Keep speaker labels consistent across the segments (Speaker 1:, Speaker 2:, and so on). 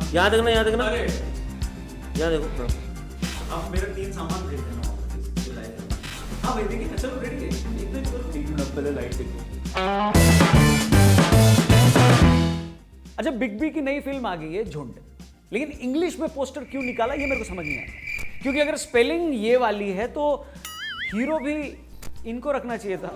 Speaker 1: यहाँ देखना, यहाँ देखना,
Speaker 2: अरे
Speaker 1: यहाँ देखो।
Speaker 2: आप मेरे 3 सामान भेज देना वापस जो लाए थे। हाँ भाई देखिए, चलो रेडी है, एकदम करो। 1 मिनट पहले लाइट देखो।
Speaker 3: अच्छा, बिग बी की नई फिल्म आ गई है झुंड, लेकिन इंग्लिश में पोस्टर क्यों निकाला ये मेरे को समझ नहीं आया। क्योंकि अगर स्पेलिंग ये वाली है तो हीरो भी इनको रखना चाहिए था।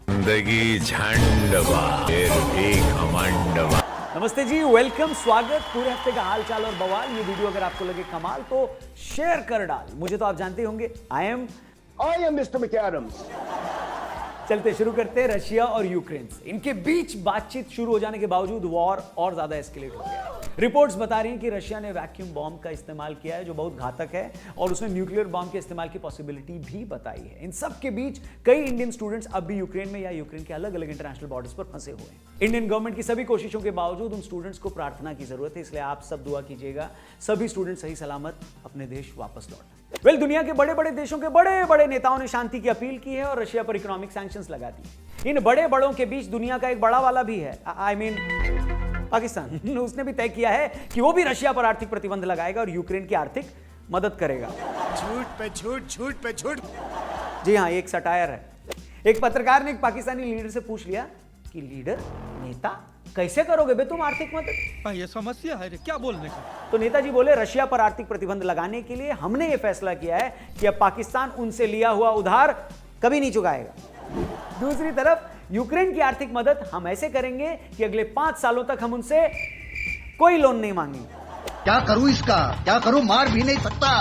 Speaker 4: जिंदगी झंडवा फिर भी घमंडवा।
Speaker 3: नमस्ते जी, वेलकम, स्वागत। पूरे हफ्ते का हाल चाल और बवाल। ये वीडियो अगर आपको लगे कमाल तो शेयर कर डाल। मुझे तो आप जानते होंगे, आई एम
Speaker 5: मिस्टर मैकएडम्स।
Speaker 3: चलते शुरू करते हैं रशिया और यूक्रेन से। इनके बीच बातचीत शुरू हो जाने के बावजूद वॉर और ज्यादा एस्केलेट हो गया है। रिपोर्ट्स बता रही हैं कि रशिया ने वैक्यूम बॉम्ब का इस्तेमाल किया है जो बहुत घातक है, और उसने न्यूक्लियर बॉम्ब के इस्तेमाल की पॉसिबिलिटी भी बताई है। इन सब के बीच कई इंडियन स्टूडेंट्स अब भी यूक्रेन में या यूक्रेन के अलग अलग इंटरनेशनल बॉर्डर्स पर फंसे हुए हैं। इंडियन गवर्नमेंट की सभी कोशिशों के बावजूद उन स्टूडेंट्स को प्रार्थना की जरूरत है, इसलिए आप सब दुआ कीजिएगा सभी स्टूडेंट सही सलामत अपने देश वापस लौटें। दुनिया के बड़े बड़े देशों के बड़े बड़े नेताओं ने शांति की अपील की है और रशिया पर इकोनॉमिक सैंक्शंस लगा दी। इन बड़े बड़ों के बीच दुनिया का एक बड़ा वाला भी है, आई मीन पाकिस्तान। उसने भी तय किया है कि वो भी रशिया पर आर्थिक प्रतिबंध लगाएगा और यूक्रेन की आर्थिक मदद करेगा।
Speaker 5: झूठ पे झूठ, झूठ पे झूठ।
Speaker 3: जी हाँ, ये एक सटायर है। एक पत्रकार ने एक पाकिस्तानी लीडर से पूछ लिया कि लीडर, नेता, कैसे करोगे बे तुम आर्थिक मदद?
Speaker 6: ये समस्या है, क्या बोलने का।
Speaker 3: तो नेताजी बोले, रशिया पर आर्थिक प्रतिबंध लगाने के लिए हमने ये फैसला किया है कि अब पाकिस्तान उनसे लिया हुआ उधार कभी नहीं चुकाएगा। दूसरी तरफ यूक्रेन की आर्थिक मदद हम ऐसे करेंगे कि अगले 5 सालों तक हम उनसे कोई लोन नहीं मांगेंगे।
Speaker 5: क्या करूं इसका, क्या करूं, मार भी नहीं सकता।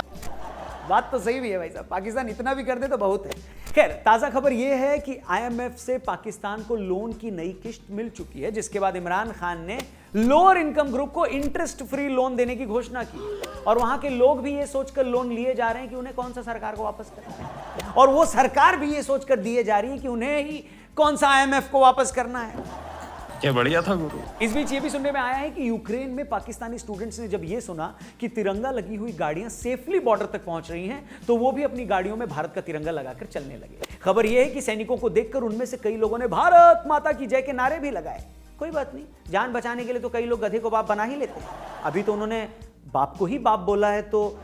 Speaker 3: बात तो सही भी है भाई साहब, पाकिस्तान इतना भी कर दे तो बहुत है। खैर, ताजा खबर यह है कि आईएमएफ से पाकिस्तान को लोन की नई किस्त मिल चुकी है, जिसके बाद इमरान खान ने लोअर इनकम ग्रुप को इंटरेस्ट फ्री लोन देने की घोषणा की। और वहां के लोग भी ये सोचकर लोन लिए जा रहे हैं कि उन्हें कौन सा सरकार को वापस करना है, और वो सरकार भी ये सोचकर दिए जा रही है कि उन्हें ही कौन सा आईएमएफ को वापस करना है।
Speaker 1: क्या बढ़िया था गुरु।
Speaker 3: इस बीच ये भी सुनने में आया है कि यूक्रेन में पाकिस्तानी स्टूडेंट्स ने जब ये सुना कि तिरंगा लगी हुई गाड़ियां सेफली बॉर्डर तक पहुंच रही हैं, तो वो भी अपनी गाड़ियों में भारत का तिरंगा लगाकर चलने लगे। खबर यह है कि सैनिकों को देखकर उनमें से कई लोगों ने भारत माता की जय के नारे भी लगाए। कोई बात नहीं, जान बचाने के लिए तो कई लोग गधे को बाप बना ही लेते हैं। अभी तो उन्होंने बाप को ही बाप बोला है तो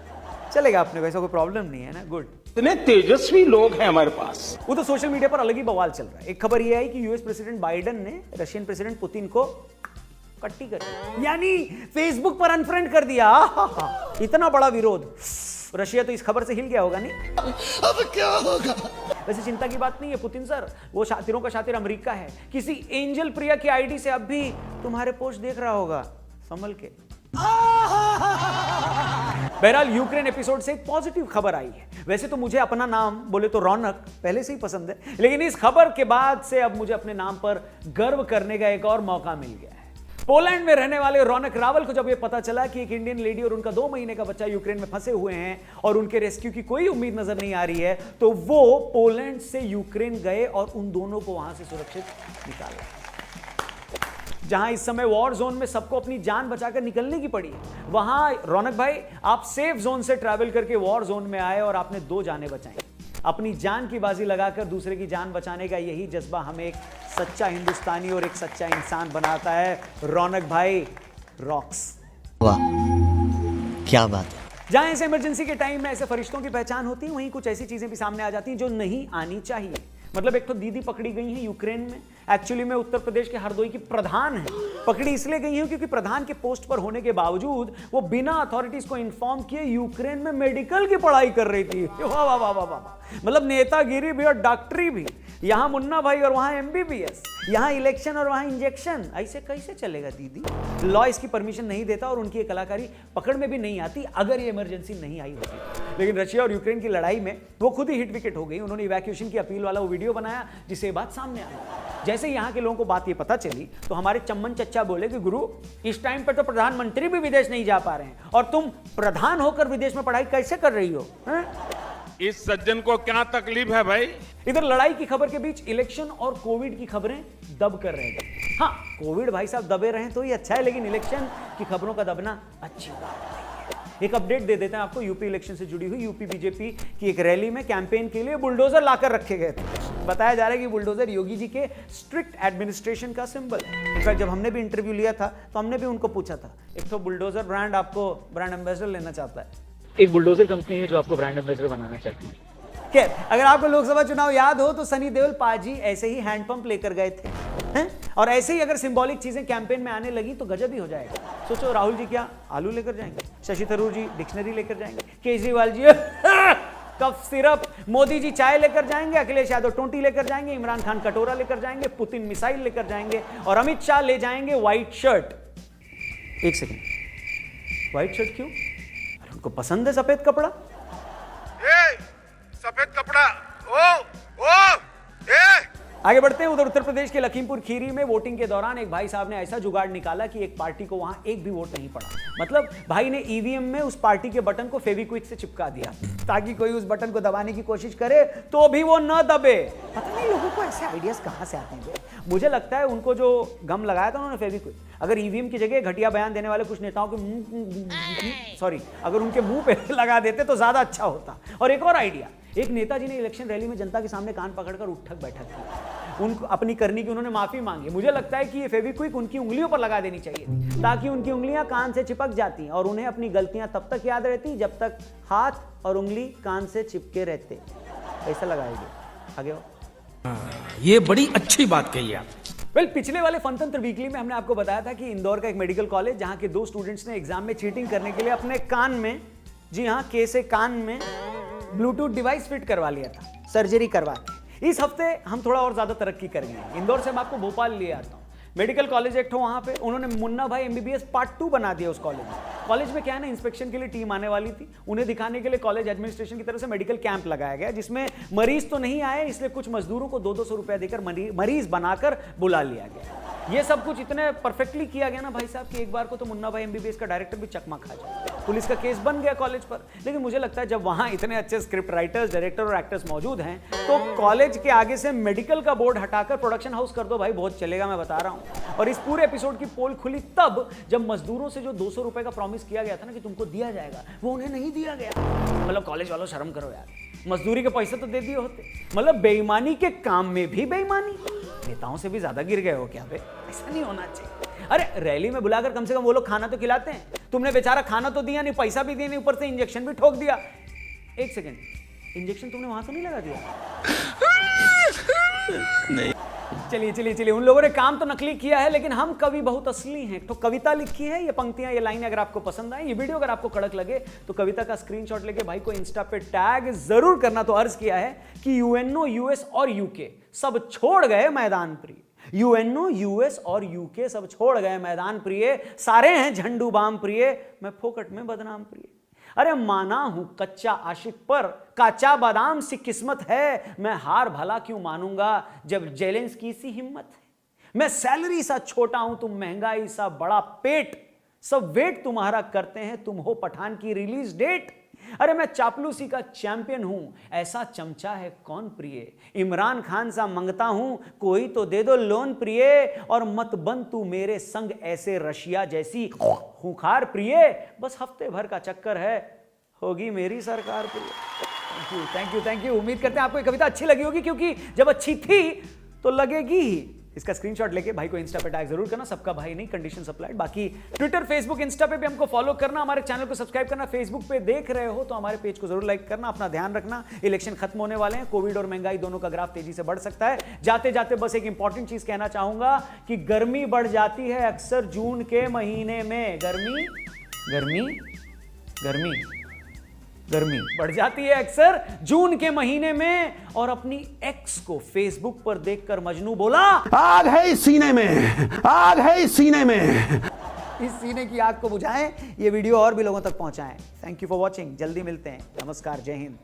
Speaker 3: चलेगा, अपने वैसा कोई प्रॉब्लम नहीं है ना। गुड।
Speaker 7: इतने तेजस्वी लोग हैं हमारे पास।
Speaker 3: वो तो सोशल मीडिया पर अलग ही बवाल चल रहा है। एक खबर यह है कि यूएस प्रेसिडेंट बाइडेन ने रशियन प्रेसिडेंट पुतिन को कट्टी कर दी, यानी फेसबुक पर अनफ्रेंड कर दिया। इतना बड़ा विरोध। रशिया तो इस खबर से हिल गया होगा नहीं?
Speaker 5: अब क्या होगा?
Speaker 3: वैसे चिंता की बात नहीं है पुतिन सर, वो शातिरों का शातिर अमेरिका है। किसी एंजल प्रिया की आईडी से अब भी तुम्हारे पोस्ट देख रहा होगा, संभल के। बहरहाल, यूक्रेन एपिसोड से एक पॉजिटिव खबर आई है। वैसे तो मुझे अपना नाम बोले तो रौनक पहले से ही पसंद है, लेकिन इस खबर के बाद से अब मुझे अपने नाम पर गर्व करने का एक और मौका मिल गया है। पोलैंड में रहने वाले रौनक रावल को जब यह पता चला कि एक इंडियन लेडी और उनका 2 महीने का बच्चा यूक्रेन में फंसे हुए हैं और उनके रेस्क्यू की कोई उम्मीद नजर नहीं आ रही है, तो वो पोलैंड से यूक्रेन गए और उन दोनों को वहां से सुरक्षित निकाला। जहां इस समय वॉर जोन में सबको अपनी जान बचाकर निकलने की पड़ी, वहां रौनक भाई आप सेफ जोन से ट्रैवल करके वॉर जोन में आए और आपने 2 जानें बचाई। अपनी जान की बाजी लगाकर दूसरे की जान बचाने का यही जज्बा हमें एक सच्चा हिंदुस्तानी और एक सच्चा इंसान बनाता है। रौनक भाई रॉक्स।
Speaker 8: वाह, क्या बात है।
Speaker 3: जहां ऐसे इमरजेंसी के टाइम में ऐसे फरिश्तों की पहचान होती है, वहीं कुछ ऐसी चीजें भी सामने आ जाती हैं जो नहीं आनी चाहिए। मतलब एक तो दीदी पकड़ी गई है यूक्रेन में, एक्चुअली में उत्तर प्रदेश के हरदोई की प्रधान है। पकड़ी इसलिए गई है क्योंकि प्रधान के पोस्ट पर होने के बावजूद वो बिना अथॉरिटीज को इन्फॉर्म किए यूक्रेन में मेडिकल की पढ़ाई कर रही थी। वाह वाह वाह वाह वाह, मतलब नेतागिरी भी और डॉक्टरी भी। यहां मुन्ना भाई और वहां एमबीबीएस, यहां इलेक्शन और वहां इंजेक्शन। ऐसे कैसे चलेगा दीदी? लॉ इसकी परमिशन नहीं देता और उनकी कलाकारी पकड़ में भी नहीं आती अगर ये इमरजेंसी नहीं आई होती। लेकिन रशिया और यूक्रेन की लड़ाई में वो खुद ही हिट विकेट हो गई। उन्होंने इवैक्यूएशन की अपील वाला वो वीडियो बनाया जिससे ये बात सामने आई। जैसे यहाँ के लोगों को बात ये पता चली तो हमारे चम्मन चच्चा बोले कि गुरु, इस टाइम पर तो प्रधानमंत्री भी विदेश नहीं जा पा रहे हैं और तुम प्रधान होकर विदेश में पढ़ाई कैसे कर रही हो?
Speaker 7: इस सज्जन को क्या तकलीफ है भाई?
Speaker 3: इधर लड़ाई की खबर के बीच इलेक्शन और कोविड की खबरें दब कर रह गई। हाँ, कोविड भाई साहब दबे रहे तो ही अच्छा है, लेकिन इलेक्शन की खबरों का दबना अच्छी बात नहीं है। एक अपडेट दे देते हैं आपको यूपी इलेक्शन से जुड़ी हुई। यूपी बीजेपी की एक रैली में कैंपेन के लिए बुलडोजर लाकर रखे गए थे। बताया जा रहा है कि बुलडोजर योगी जी के स्ट्रिक्ट एडमिनिस्ट्रेशन का सिंबल है। इनफैक्ट जब हमने भी इंटरव्यू लिया था तो हमने भी उनको पूछा था, एक तो बुलडोजर ब्रांड आपको ब्रांड एम्बेसडर लेना चाहता है,
Speaker 9: एक बुलडोजर कंपनी है जो आपको ब्रांड एम्बेसडर बनाना चाहती है।
Speaker 3: खैर, अगर आपको लोकसभा चुनाव याद हो तो सनी देओल पाजी ऐसे ही हैंडपंप लेकर गए थे, हैं? और ऐसे ही अगर सिंबॉलिक चीजें कैंपेन में आने लगी तो गजब ही हो जाएगा। सोचो राहुल जी क्या आलू लेकर जाएंगे, शशि थरूर जी डिक्शनरी लेकर जाएंगे, केजरीवाल जी कफ सिरप, मोदी जी चाय लेकर जाएंगे, अखिलेश यादव टोंटी लेकर जाएंगे, इमरान खान कटोरा लेकर जाएंगे, पुतिन मिसाइल लेकर जाएंगे और अमित शाह ले जाएंगे व्हाइट शर्ट। एक सेकेंड, व्हाइट शर्ट क्यों? अरे उनको पसंद है सफेद कपड़ा।
Speaker 5: सफेद कपड़ा ओ
Speaker 3: आगे बढ़ते हैं। उधर उत्तर प्रदेश के लखीमपुर खीरी में वोटिंग के दौरान एक भाई साहब ने ऐसा जुगाड़ निकाला कि एक पार्टी को वहां एक भी वोट नहीं पड़ा। मतलब भाई ने ईवीएम में उस पार्टी के बटन को फेविक्विक से चिपका दिया ताकि कोई उस बटन को दबाने की कोशिश करे तो भी वो न दबे। पता नहीं लोगों को ऐसे आइडियाज कहां से आते हैं। मुझे लगता है उनको जो गम लगाया था उन्होंने फेविक्विक, अगर ईवीएम की जगह घटिया बयान देने वाले कुछ नेताओं के अगर उनके मुंह पे लगा देते तो ज्यादा अच्छा होता। और एक और आइडिया, एक नेताजी ने इलेक्शन रैली में जनता के सामने कान पकड़कर उठक बैठक की, उनको अपनी करनी की उन्होंने माफी मांगी। मुझे लगता है कि ये फेविक्विक उनकी उंगलियों पर लगा देनी चाहिए थी ताकि उनकी उंगलियां कान से चिपक जाती और उन्हें अपनी गलतियां तब तक याद रहती जब तक हाथ और उंगली कान से चिपके रहते। ऐसा लगाएंगे। आगे हो।
Speaker 6: ये बड़ी अच्छी बात कही आप।
Speaker 3: पिछले वाले फनतंत्र वीकली में हमने आपको बताया था कि इंदौर का एक मेडिकल कॉलेज जहां के 2 स्टूडेंट्स ने एग्जाम में चीटिंग करने के लिए अपने कान में, जी हां के से कान में ब्लूटूथ डिवाइस फिट करवा लिया था, सर्जरी करवा के। इस हफ्ते हम थोड़ा और ज्यादा तरक्की कर गए। इंदौर से मैं आपको भोपाल ले आता हूं। मेडिकल कॉलेज एक ठो वहां पे उन्होंने मुन्ना भाई एमबीबीएस पार्ट 2 बना दिया उस कॉलेज में। कॉलेज में क्या है ना, इंस्पेक्शन के लिए टीम आने वाली थी, उन्हें दिखाने के लिए कॉलेज एडमिनिस्ट्रेशन की तरफ से मेडिकल कैंप लगाया गया जिसमें मरीज तो नहीं आए, इसलिए कुछ मजदूरों को 200 रुपया देकर मरीज बनाकर बुला लिया गया। ये सब कुछ इतने परफेक्टली किया गया ना भाई साहब कि एक बार को तो मुन्ना भाई एमबीबीएस का डायरेक्टर भी चकमा खा जाए। पुलिस का केस बन गया कॉलेज पर। लेकिन मुझे लगता है जब वहां इतने अच्छे स्क्रिप्ट राइटर्स, डायरेक्टर और एक्टर्स मौजूद हैं तो कॉलेज के आगे से मेडिकल का बोर्ड हटाकर प्रोडक्शन हाउस कर दो भाई, बहुत चलेगा, मैं बता रहा हूं। और इस पूरे एपिसोड की पोल खुली तब जब मजदूरों से जो 200 रुपए का प्रॉमिस किया गया था ना कि तुमको दिया जाएगा, वो उन्हें नहीं दिया गया। मतलब कॉलेज वालों शर्म करो यार, मजदूरी के पैसे तो दे दिए होते। मतलब बेईमानी के काम में भी बेईमानी। नेताओं से भी ज्यादा गिर गए हो क्या बे? ऐसा नहीं होना चाहिए। अरे रैली में बुलाकर कम से कम वो लोग खाना तो खिलाते हैं, तुमने बेचारा खाना तो दिया नहीं, पैसा भी दिया नहीं, ऊपर से इंजेक्शन भी ठोक दिया। एक सेकेंड, इंजेक्शन तुमने वहां तो नहीं लगा दिया? नहीं। चलिए, उन लोगों ने काम तो नकली किया है लेकिन हम कवि बहुत असली हैं। तो कविता लिखी है, ये पंक्तियां, ये लाइन अगर आपको पसंद आए, ये वीडियो अगर आपको कड़क लगे तो कविता का स्क्रीनशॉट लेके भाई को इंस्टा पे टैग जरूर करना। तो अर्ज किया है कि यूएनओ, यूएस और यूके सब छोड़ गए मैदान प्रिय। यूएनओ, यूएस और यूके सब छोड़ गए मैदान प्रिय, सारे हैं झंडू बाम प्रिय, मैं फोकट में बदनाम प्रिय। अरे माना हूं कच्चा आशिक पर काचा बादाम सी किस्मत है, मैं हार भला क्यों मानूंगा जब जेलेंस्की सी हिम्मत है। मैं सैलरी सा छोटा हूं, तुम महंगाई सा बड़ा पेट, सब वेट तुम्हारा करते हैं, तुम हो पठान की रिलीज डेट। अरे मैं चापलूसी का चैंपियन हूं, ऐसा चमचा है कौन प्रिय। इमरान खान सा मंगता हूं, कोई तो दे दो लोन प्रिय, और मत बन तू मेरे संग ऐसे रशिया जैसी खूंखार प्रिय। बस हफ्ते भर का चक्कर है, होगी मेरी सरकार प्रिय। Thank you. उम्मीद करते हैं आपको ये कविता अच्छी लगी होगी, क्योंकि जब अच्छी थी तो लगेगी ही। इसका स्क्रीनशॉट लेके भाई को इंस्टा पे टैग जरूर करना, सबका भाई नहीं, कंडीशन अप्लाइड। बाकी ट्विटर, फेसबुक, इंस्टा पे भी हमको फॉलो करना, हमारे चैनल को सब्सक्राइब करना। फेसबुक पे देख रहे हो तो हमारे पेज को जरूर लाइक करना। अपना ध्यान रखना, इलेक्शन खत्म होने वाले हैं, कोविड और महंगाई दोनों का ग्राफ तेजी से बढ़ सकता है। जाते जाते बस एक इंपॉर्टेंट चीज कहना चाहूंगा कि गर्मी बढ़ जाती है अक्सर जून के महीने में। गर्मी बढ़ जाती है अक्सर जून के महीने में। और अपनी एक्स को फेसबुक पर देखकर मजनू बोला,
Speaker 5: आग है इस सीने में, आग है इस सीने में।
Speaker 3: इस सीने की आग को बुझाएं, ये वीडियो और भी लोगों तक पहुंचाएं। थैंक यू फॉर वॉचिंग, जल्दी मिलते हैं। नमस्कार, जय हिंद।